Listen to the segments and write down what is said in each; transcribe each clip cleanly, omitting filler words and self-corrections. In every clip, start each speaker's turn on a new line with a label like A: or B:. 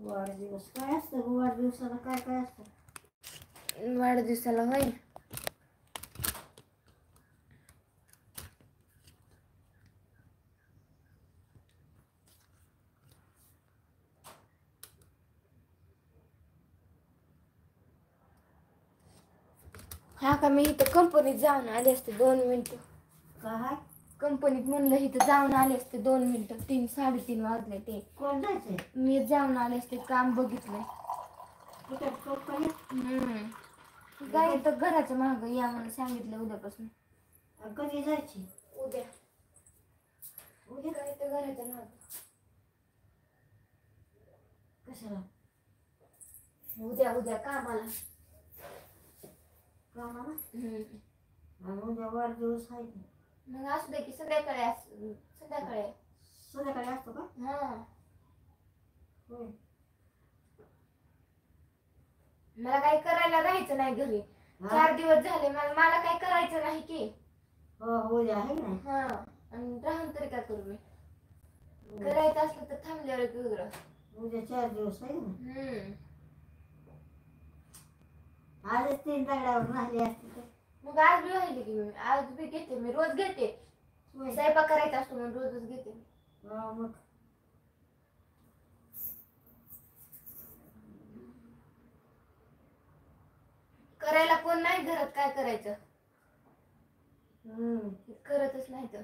A: वाढदिवस काय असतं ग? वाढदिवसाला काय काय असतं?
B: वाढदिवसाला होय. हा का, मी इथं कंपनीत जाऊन आले असते 2 मिनिटं.
A: काय?
B: कंपनीत म्हणलं इथं जाऊन आले असते 2 मिनिटं. 3-3:30 वाजले ते.
A: कोण जायचंय?
B: मी जाऊन आले असते, काम बघितलंय.
A: कुठे कंपनीत?
B: काय इथं घराच्या मागं या म्हणून सांगितलं उद्यापासून.
A: कधी जायची?
B: उद्या.
A: उद्या
B: काय इथं घराच्या मागं.
A: कशाला?
B: उद्या उद्या कामाला.
A: कामाला? आणि उद्या वाढदिवस आहे की.
B: मग असू दे की संध्याकाळी संध्याकाळी.
A: संध्याकाळी असतो का?
B: हा.
A: होय.
B: मला काही करायला राहायचं नाही घरी. 4 दिवस झाले मला काही करायचं नाही की.
A: हो उद्या आहे ना.
B: हा. आणि राहून तरी काय करू मी? करायचं असलं तर थांबल्यावर वेगळं.
A: उद्या 4 दिवस आहे ना. आजच 3 दगडावर राहिली असते तर.
B: मग आज बी राहिली की मी. आज बी घेते, मी रोज घेते. स्वयंपाक करायचा असतो म्हणून रोजच घेते.
A: मग
B: करायला कोण नाही घरात, काय करायचं? करतच नाही तर.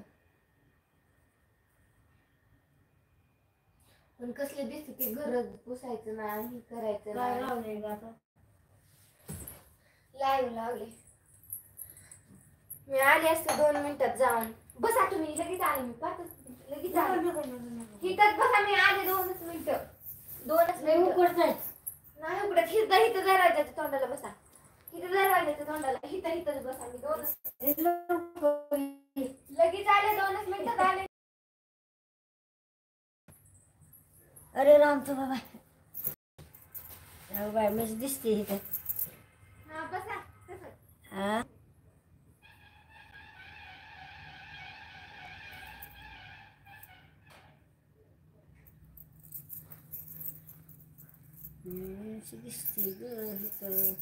B: पण कसले दिसते ते घर पुसायचं नाही, करायचं
A: काय
B: नाही.
A: लावलंय ग आता?
B: लाईव्ह लावले. मी आले असते 2 मिनिटात जाऊन. बसा तुम्ही, लगेच आले मी. लगेच आले. इथंच बसा, मी आले 2च मिनिटं. 2च मिनिटं.
A: उकडताय?
B: नाही उकडत. इथं दरवाजाच्या तोंडाला बसा. इथं दरवाजाच्या तोंडाला. इथंच बसा. मी 2च लगेच आले. 2च मिनिटात आले.
A: अरे रामचं बाबा. बाय मीच दिसते इथं.
B: हा बसा.
A: हा. दिसते ग इथं.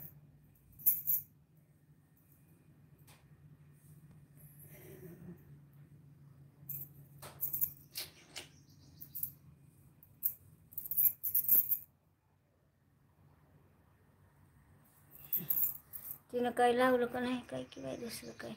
A: तिनं काही लावलं का नाही काय की बाय दुसरं काय?